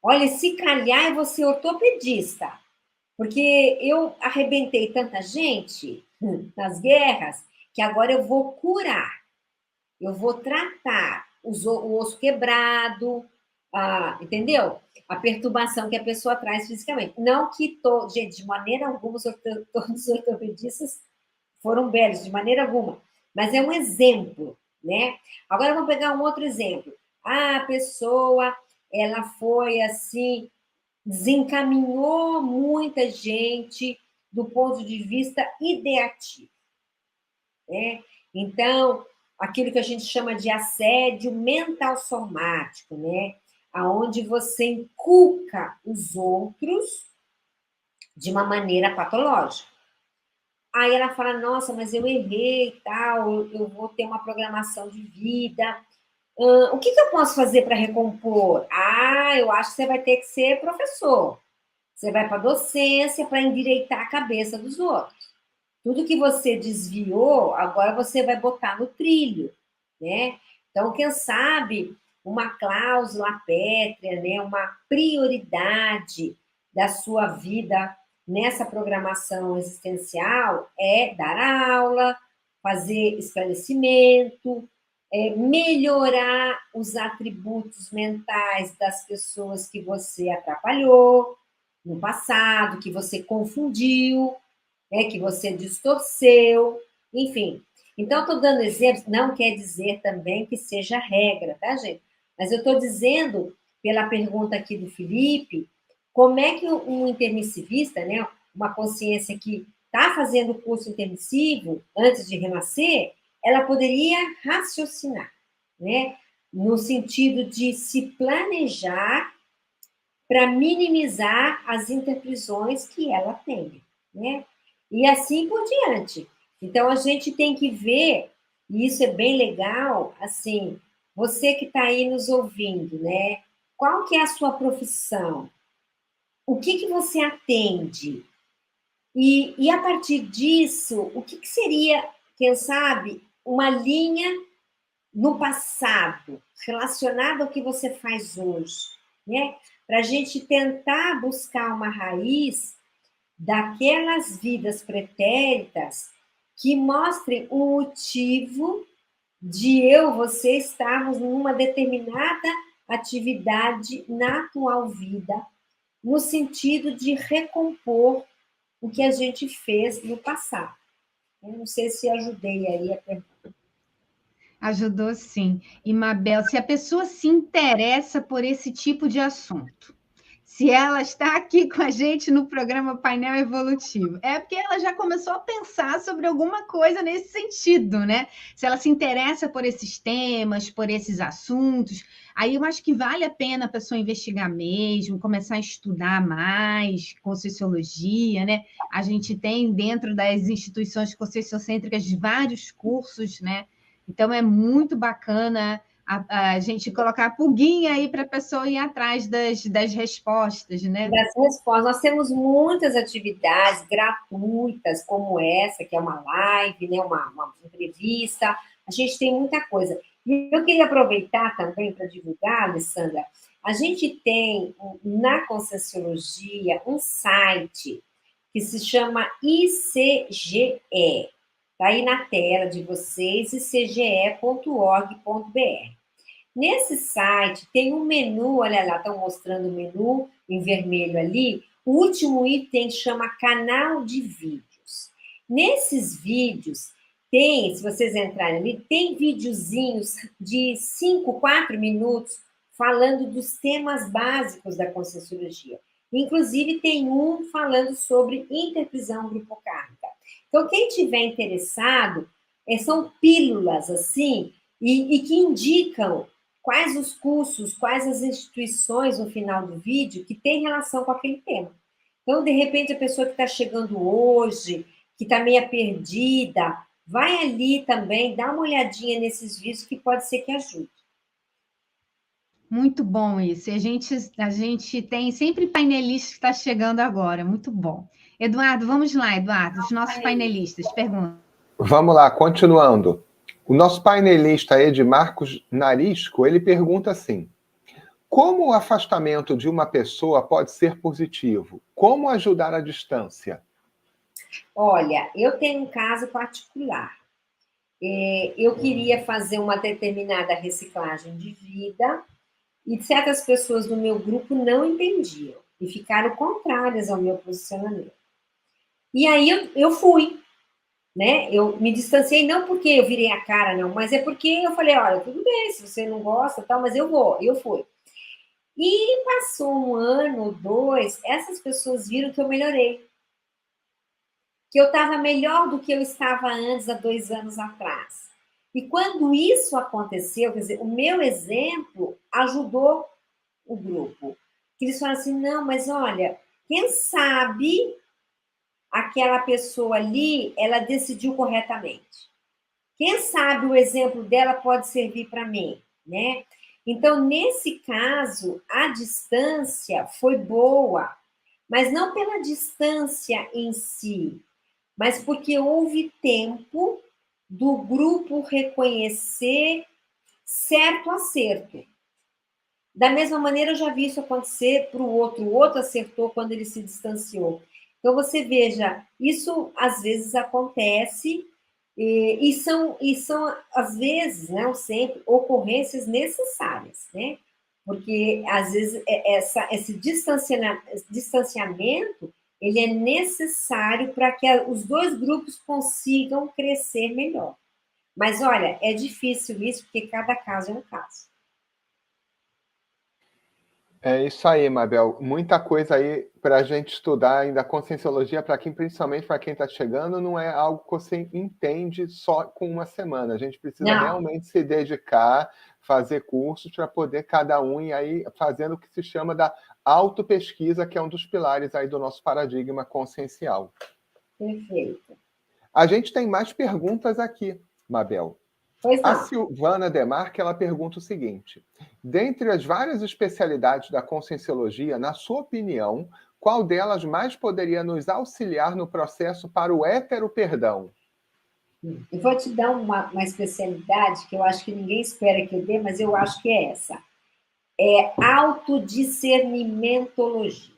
Olha, se calhar eu vou ser ortopedista, porque eu arrebentei tanta gente nas guerras que agora eu vou curar, eu vou tratar o osso quebrado, entendeu? A perturbação que a pessoa traz fisicamente. Não que, gente, de maneira alguma, todos os ortopedistas foram belos, de maneira alguma, mas é um exemplo, né? Agora vamos pegar um outro exemplo. A pessoa, ela foi assim, desencaminhou muita gente do ponto de vista ideativo, né? Então, aquilo que a gente chama de assédio mental somático, né? Aonde você inculca os outros de uma maneira patológica. Aí ela fala, nossa, mas eu errei e tal, eu vou ter uma programação de vida. O que eu posso fazer para recompor? Eu acho que você vai ter que ser professor. Você vai para a docência para endireitar a cabeça dos outros. Tudo que você desviou, agora você vai botar no trilho, né? Então, quem sabe uma cláusula pétrea, né? Uma prioridade da sua vida nessa programação existencial é dar aula, fazer esclarecimento, melhorar os atributos mentais das pessoas que você atrapalhou no passado, que você confundiu, que você distorceu, enfim. Então, estou dando exemplos, não quer dizer também que seja regra, tá, gente? Mas eu estou dizendo, pela pergunta aqui do Felipe, como é que um intermissivista, né, uma consciência que está fazendo o curso intermissivo antes de renascer, ela poderia raciocinar, né? No sentido de se planejar para minimizar as interprisões que ela tem, né? E assim por diante. Então, a gente tem que ver, e isso é bem legal, assim, você que está aí nos ouvindo, né? Qual que é a sua profissão? O que você atende? E a partir disso, o que seria, quem sabe, uma linha no passado, relacionada ao que você faz hoje, né? Para a gente tentar buscar uma raiz daquelas vidas pretéritas que mostrem o motivo de você estarmos numa determinada atividade na atual vida, no sentido de recompor o que a gente fez no passado. Eu não sei se ajudei aí a pergunta. Ajudou sim. E, Mabel, se a pessoa se interessa por esse tipo de assunto, se ela está aqui com a gente no programa Painel Evolutivo, é porque ela já começou a pensar sobre alguma coisa nesse sentido, né? Se ela se interessa por esses temas, por esses assuntos, aí eu acho que vale a pena a pessoa investigar mesmo, começar a estudar mais Conscienciologia, né? A gente tem dentro das instituições conscienciocêntricas vários cursos, né? Então, é muito bacana a gente colocar a pulguinha aí para a pessoa ir atrás das respostas, né? Das respostas. Nós temos muitas atividades gratuitas, como essa, que é uma live, né? uma entrevista. A gente tem muita coisa. E eu queria aproveitar também para divulgar, Alessandra, a gente tem na Conscienciologia um site que se chama ICGE. Está aí na tela de vocês, icge.org.br. Nesse site tem um menu, olha lá, estão mostrando o menu em vermelho ali. O último item chama canal de vídeos. Nesses vídeos, se vocês entrarem ali, tem videozinhos de 5, 4 minutos falando dos temas básicos da Conscienciologia. Inclusive, tem um falando sobre interprisão grupocármica. Então, quem tiver interessado, são pílulas, assim, e que indicam quais os cursos, quais as instituições no final do vídeo que tem relação com aquele tema. Então, de repente, a pessoa que está chegando hoje, que está meio perdida, vai ali também, dá uma olhadinha nesses vídeos que pode ser que ajude. Muito bom isso. E a gente tem sempre painelista que está chegando agora. Muito bom. Eduardo, vamos lá, Eduardo. Os nossos painelistas, perguntam. Vamos lá, continuando. O nosso painelista Edmarcos Narisco, ele pergunta assim: como o afastamento de uma pessoa pode ser positivo? Como ajudar à distância? Olha, eu tenho um caso particular. Eu queria fazer uma determinada reciclagem de vida e certas pessoas do meu grupo não entendiam e ficaram contrárias ao meu posicionamento. E aí eu fui, né? Eu me distanciei não porque eu virei a cara, não, mas é porque eu falei, olha, tudo bem, se você não gosta, tal, mas eu vou, eu fui. E passou um ano, dois, essas pessoas viram que eu melhorei, que eu estava melhor do que eu estava antes, há 2 anos atrás. E quando isso aconteceu, quer dizer, o meu exemplo ajudou o grupo. Que eles falaram assim, não, mas olha, quem sabe aquela pessoa ali, ela decidiu corretamente. Quem sabe o exemplo dela pode servir para mim, né? Então, nesse caso, a distância foi boa, mas não pela distância em si, mas porque houve tempo do grupo reconhecer certo acerto. Da mesma maneira, eu já vi isso acontecer para o outro acertou quando ele se distanciou. Então, você veja, isso às vezes acontece e são às vezes, não sempre, ocorrências necessárias, né? Porque, às vezes, esse distanciamento ele é necessário para que os dois grupos consigam crescer melhor. Mas, olha, é difícil isso, porque cada caso é um caso. É isso aí, Mabel. Muita coisa aí para a gente estudar ainda. A conscienciologia, para quem, principalmente para quem está chegando, não é algo que você entende só com uma semana. A gente precisa Não. realmente se dedicar, fazer cursos para poder cada um ir aí fazendo o que se chama da autopesquisa, que é um dos pilares aí do nosso paradigma consciencial. Perfeito. A gente tem mais perguntas aqui, Mabel. Pois A não. Silvana Demarque, ela pergunta o seguinte: dentre as várias especialidades da conscienciologia, na sua opinião, qual delas mais poderia nos auxiliar no processo para o hétero-perdão? Eu vou te dar uma especialidade que eu acho que ninguém espera que eu dê, mas eu acho que é essa. É autodiscernimentologia.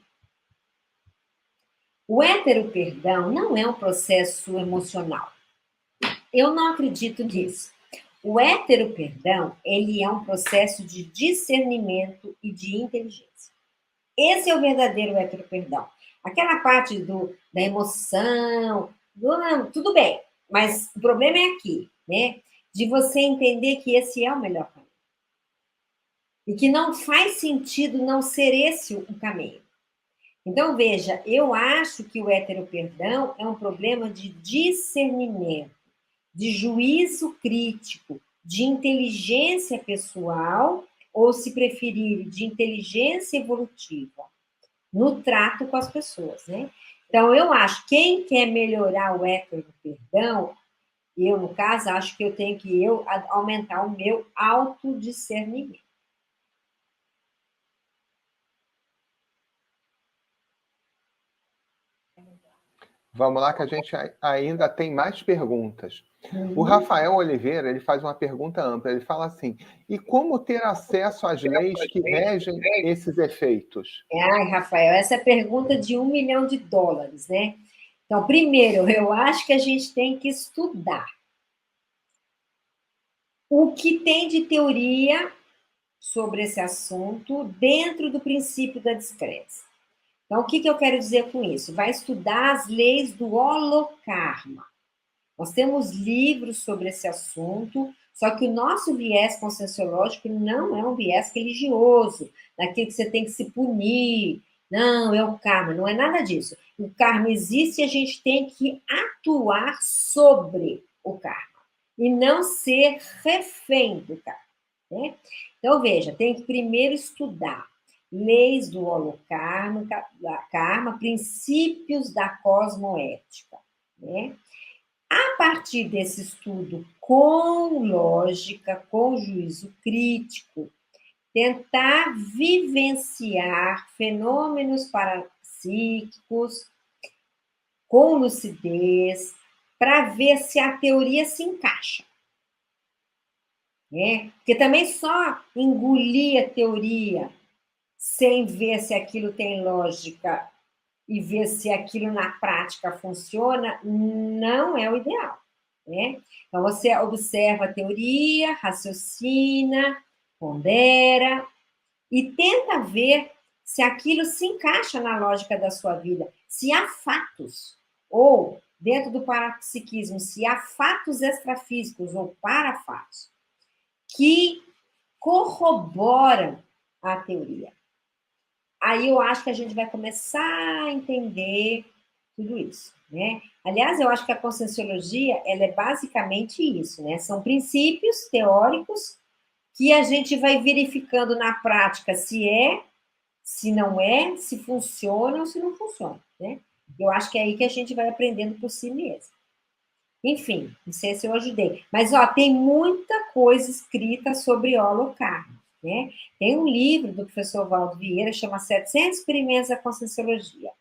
O hétero-perdão não é um processo emocional. Eu não acredito nisso. O hétero-perdão, ele é um processo de discernimento e de inteligência. Esse é o verdadeiro hétero-perdão. Aquela parte da emoção, não, tudo bem, mas o problema é aqui, né? De você entender que esse é o melhor caminho. E que não faz sentido não ser esse o caminho. Então, veja, eu acho que o hétero-perdão é um problema de discernimento, de juízo crítico, de inteligência pessoal, ou, se preferir, de inteligência evolutiva, no trato com as pessoas, né? Então, eu acho que quem quer melhorar o hétero-perdão, eu, no caso, acho que eu tenho que aumentar o meu autodiscernimento. Vamos lá que a gente ainda tem mais perguntas. O Rafael Oliveira, ele faz uma pergunta ampla, ele fala assim: e como ter acesso às leis que regem esses efeitos? Ai, Rafael, essa é a pergunta de $1 milhão, né? Então, primeiro, eu acho que a gente tem que estudar o que tem de teoria sobre esse assunto dentro do princípio da discrência. Então, o que eu quero dizer com isso? Vai estudar as leis do holocarma. Nós temos livros sobre esse assunto, só que o nosso viés conscienciológico não é um viés religioso, daquele que você tem que se punir. Não, é o karma, não é nada disso. O karma existe e a gente tem que atuar sobre o karma. e não ser refém do karma, né? Então, veja, tem que primeiro estudar leis do holokarma, karma, princípios da cosmoética, né? A partir desse estudo com lógica, com juízo crítico, tentar vivenciar fenômenos parapsíquicos com lucidez, para ver se a teoria se encaixa, né? Porque também só engolir a teoria sem ver se aquilo tem lógica e ver se aquilo na prática funciona, não é o ideal, né? Então, você observa a teoria, raciocina, pondera e tenta ver se aquilo se encaixa na lógica da sua vida, se há fatos, ou, dentro do parapsiquismo, se há fatos extrafísicos ou parafatos que corroboram a teoria. Aí eu acho que a gente vai começar a entender tudo isso, né? Aliás, eu acho que a Conscienciologia, ela é basicamente isso, né? São princípios teóricos que a gente vai verificando na prática se é, se não é, se funciona ou se não funciona, né? Eu acho que é aí que a gente vai aprendendo por si mesmo. Enfim, não sei se eu ajudei. Mas, ó, tem muita coisa escrita sobre holocarma, né? Tem um livro do professor Valdo Vieira, chama 700 Experimentos da Conscienciologia.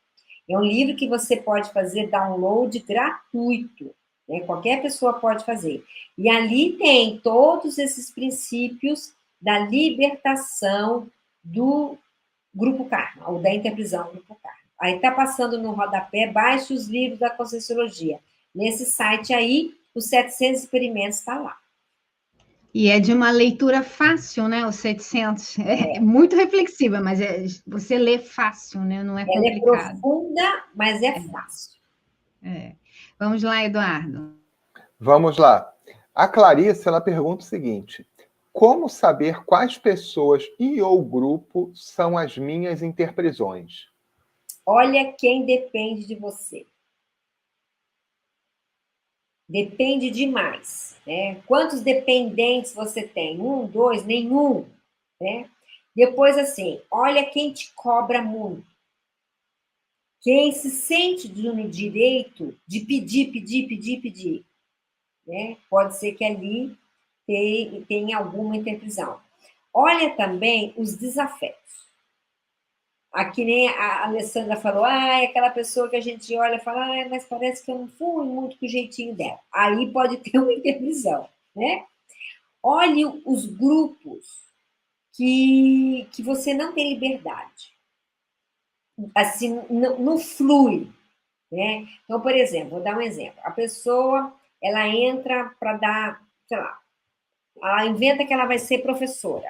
É um livro que você pode fazer download gratuito, né? Qualquer pessoa pode fazer. E ali tem todos esses princípios da libertação do Grupo Karma, ou da interprisão do Grupo Karma. Aí está passando no rodapé, baixe os livros da Conscienciologia. Nesse site aí, os 700 experimentos está lá. E é de uma leitura fácil, né? Os 700. É muito reflexiva, mas você lê fácil, né? Não é Ela é complicado. profunda, mas é fácil. Vamos lá, Eduardo. Vamos lá. A Clarice, ela pergunta o seguinte: como saber quais pessoas e ou grupo são as minhas interprisões? Olha quem depende de você. Depende demais, né? Quantos dependentes você tem? 1, 2, nenhum, né? Depois, assim, olha quem te cobra muito. Quem se sente no direito de pedir, né? Pode ser que ali tenha alguma interprisão. Olha também os desafetos. Aqui nem a Alessandra falou, é aquela pessoa que a gente olha e fala, mas parece que eu não fui muito com o jeitinho dela. Aí pode ter uma interprisão, né? Olhe os grupos que você não tem liberdade. Assim, não flui, né? Então, por exemplo, vou dar um exemplo. A pessoa, ela entra para dar, sei lá, ela inventa que ela vai ser professora.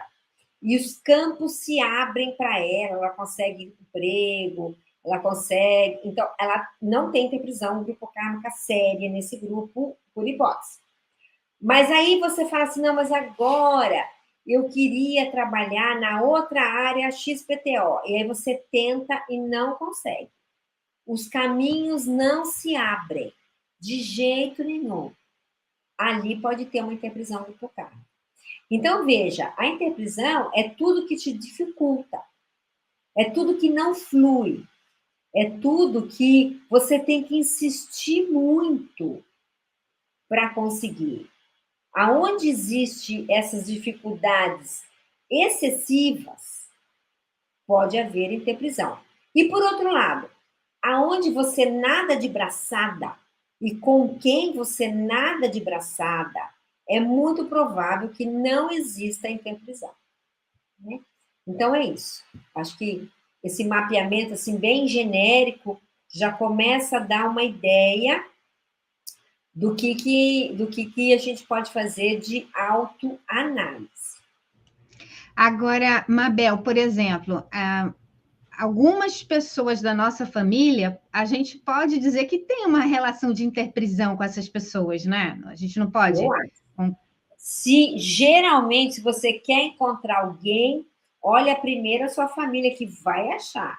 E os campos se abrem para ela consegue emprego, ela consegue. Então, ela não tem interprisão grupo kármica séria nesse grupo, por hipótese. Mas aí você fala assim: não, mas agora eu queria trabalhar na outra área XPTO. E aí você tenta e não consegue. Os caminhos não se abrem de jeito nenhum. Ali pode ter uma interprisão grupo kármica. Então, veja, a interprisão é tudo que te dificulta, é tudo que não flui, é tudo que você tem que insistir muito para conseguir. Aonde existe essas dificuldades excessivas, pode haver interprisão. E, por outro lado, aonde você nada de braçada e com quem você nada de braçada, é muito provável que não exista interprisão, né? Então, é isso. Acho que esse mapeamento, assim, bem genérico, já começa a dar uma ideia do que a gente pode fazer de autoanálise. Agora, Mabel, por exemplo, algumas pessoas da nossa família, a gente pode dizer que tem uma relação de interprisão com essas pessoas, né? A gente não pode. Eu acho. Geralmente, se você quer encontrar alguém, olha primeiro a sua família que vai achar.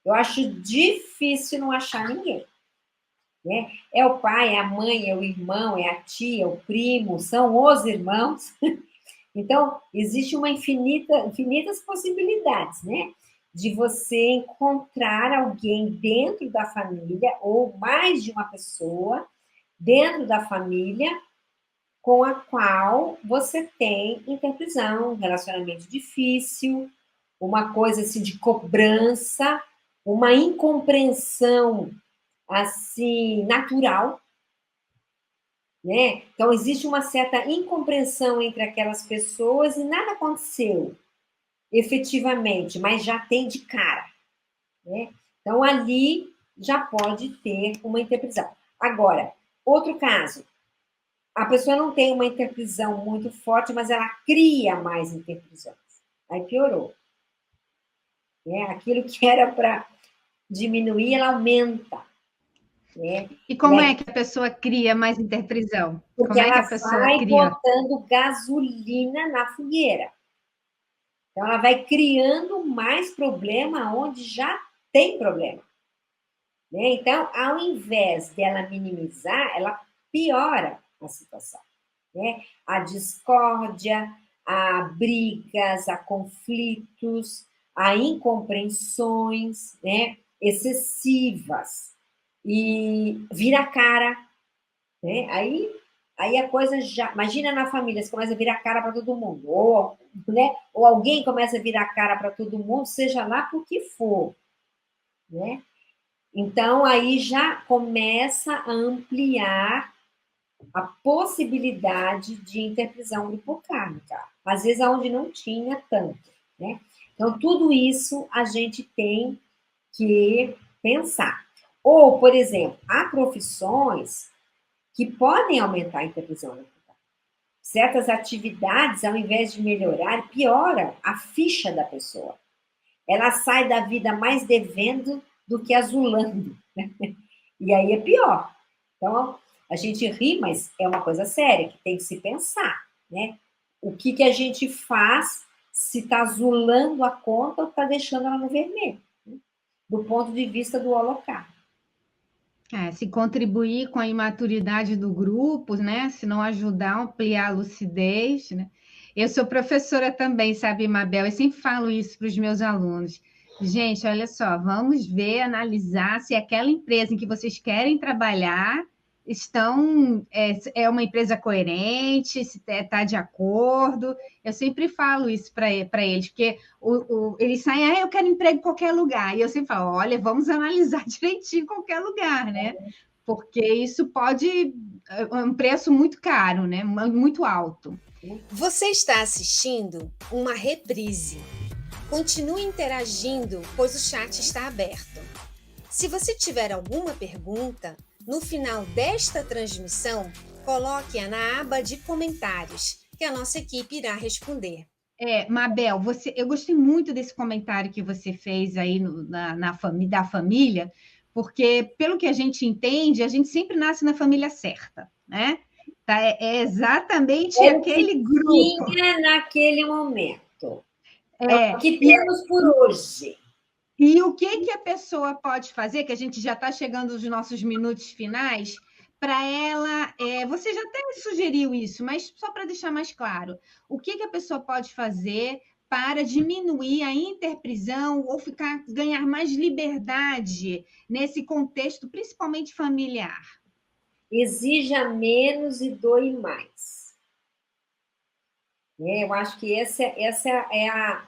Eu acho difícil não achar ninguém. né? É o pai, é a mãe, é o irmão, é a tia, o primo, são os irmãos. Então, existe infinitas possibilidades, né? De você encontrar alguém dentro da família, ou mais de uma pessoa dentro da família, com a qual você tem interprisão, um relacionamento difícil, uma coisa assim de cobrança, uma incompreensão assim natural, né? Então existe uma certa incompreensão entre aquelas pessoas e nada aconteceu efetivamente, mas já tem de cara, né? Então ali já pode ter uma interpretação. Agora, outro caso, a pessoa não tem uma interprisão muito forte, mas ela cria mais interprisões. Aí piorou, né? Aquilo que era para diminuir, ela aumenta, né? E como é que a pessoa cria mais interprisão? Porque Como é que ela a pessoa vai cria? botando gasolina na fogueira. Então, ela vai criando mais problema onde já tem problema, né? Então, ao invés dela minimizar, ela piora a situação, né? A discórdia, a brigas, a conflitos, a incompreensões, né? Excessivas e vira a cara, né? Aí a coisa já. Imagina na família, você começa a virar cara para todo mundo, ou, né? Ou alguém começa a virar cara para todo mundo, seja lá por que for, né? Então aí já começa a ampliar a possibilidade de interprisão lipocármica, às vezes aonde não tinha tanto, né? Então tudo isso a gente tem que pensar. Ou, por exemplo, há profissões que podem aumentar a intervisão lipocármica. Certas atividades, ao invés de melhorar, piora a ficha da pessoa. Ela sai da vida mais devendo do que azulando. E aí é pior. Então, a gente ri, mas é uma coisa séria, que tem que se pensar, né? O que a gente faz se está azulando a conta ou está deixando ela no vermelho, né? Do ponto de vista do holocarpo. Se contribuir com a imaturidade do grupo, né? Se não ajudar a ampliar a lucidez, né? Eu sou professora também, sabe, Mabel? Eu sempre falo isso para os meus alunos. Gente, olha só, vamos ver, analisar se aquela empresa em que vocês querem trabalhar é uma empresa coerente, se está de acordo. Eu sempre falo isso para eles, porque eles saem, eu quero emprego em qualquer lugar. E eu sempre falo, olha, vamos analisar direitinho em qualquer lugar, né? Porque isso pode é um preço muito caro, né? Muito alto. Você está assistindo uma reprise. Continue interagindo, pois o chat está aberto. Se você tiver alguma pergunta, no final desta transmissão, coloque-a na aba de comentários, que a nossa equipe irá responder. Mabel, eu gostei muito desse comentário que você fez aí da família, porque, pelo que a gente entende, a gente sempre nasce na família certa, né? Tá? É exatamente aquele grupo. Tinha naquele momento. É o que temos por hoje. E o que a pessoa pode fazer, que a gente já está chegando aos nossos minutos finais, para ela, você já até sugeriu isso, mas só para deixar mais claro, o que a pessoa pode fazer para diminuir a interprisão ou ganhar mais liberdade nesse contexto, principalmente familiar? Exija menos e doe mais. Eu acho que essa é a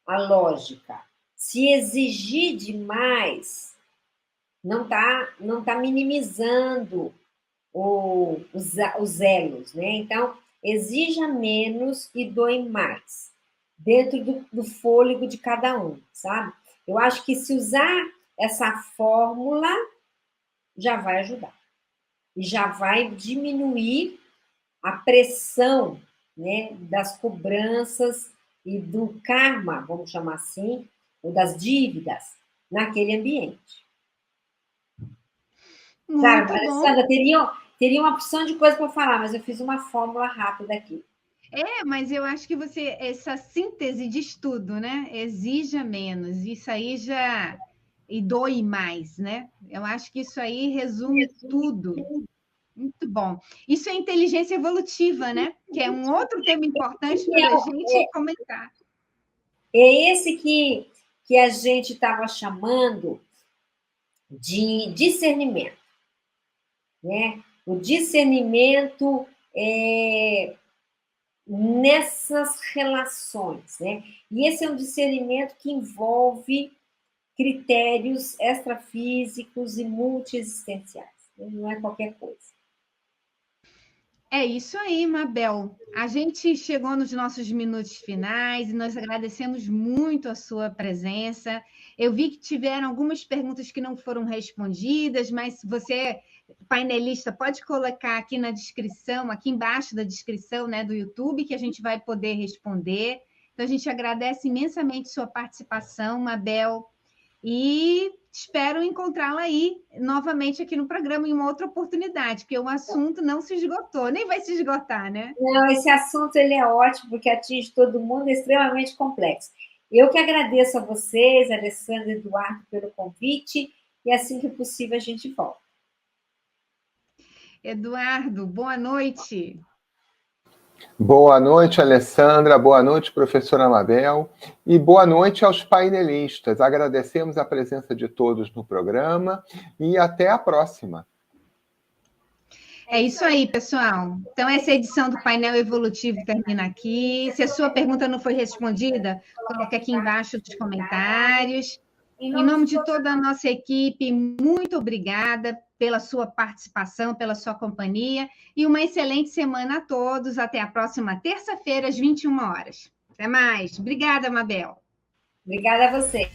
lógica. Se exigir demais, não tá minimizando os elos, né? Então, exija menos e doe mais, dentro do fôlego de cada um, sabe? Eu acho que se usar essa fórmula, já vai ajudar. E já vai diminuir a pressão, né, das cobranças e do karma, vamos chamar assim, ou das dívidas naquele ambiente. Sabe, Muito bom. Alessandra, teria uma opção de coisa para falar, mas eu fiz uma fórmula rápida aqui. Mas eu acho que essa síntese de estudo, né? Exija menos. Isso aí e doe mais, né? Eu acho que isso aí resume tudo. Muito bom. Isso é inteligência evolutiva, né? Que é um outro tema importante para a gente comentar. É esse que a gente estava chamando de discernimento, né? O discernimento nessas relações, né? E esse é um discernimento que envolve critérios extrafísicos e multiexistenciais, né? Não é qualquer coisa. É isso aí, Mabel. A gente chegou nos nossos minutos finais e nós agradecemos muito a sua presença. Eu vi que tiveram algumas perguntas que não foram respondidas, mas você, painelista, pode colocar aqui na descrição, aqui embaixo da descrição, né, do YouTube, que a gente vai poder responder. Então, a gente agradece imensamente sua participação, Mabel, e espero encontrá-la aí novamente aqui no programa em uma outra oportunidade, porque o assunto não se esgotou, nem vai se esgotar, né? Não, esse assunto ele é ótimo, porque atinge todo mundo, é extremamente complexo. Eu que agradeço a vocês, Alessandra e Eduardo, pelo convite, e assim que possível a gente volta. Eduardo, boa noite. Boa noite, Alessandra. Boa noite, professora Mabel. E boa noite aos painelistas. Agradecemos a presença de todos no programa e até a próxima. É isso aí, pessoal. Então, essa edição do Painel Evolutivo termina aqui. Se a sua pergunta não foi respondida, coloque aqui embaixo nos comentários. Em nome de toda a nossa equipe, muito obrigada pela sua participação, pela sua companhia e uma excelente semana a todos. Até a próxima terça-feira, às 21 horas. Até mais. Obrigada, Mabel. Obrigada a você.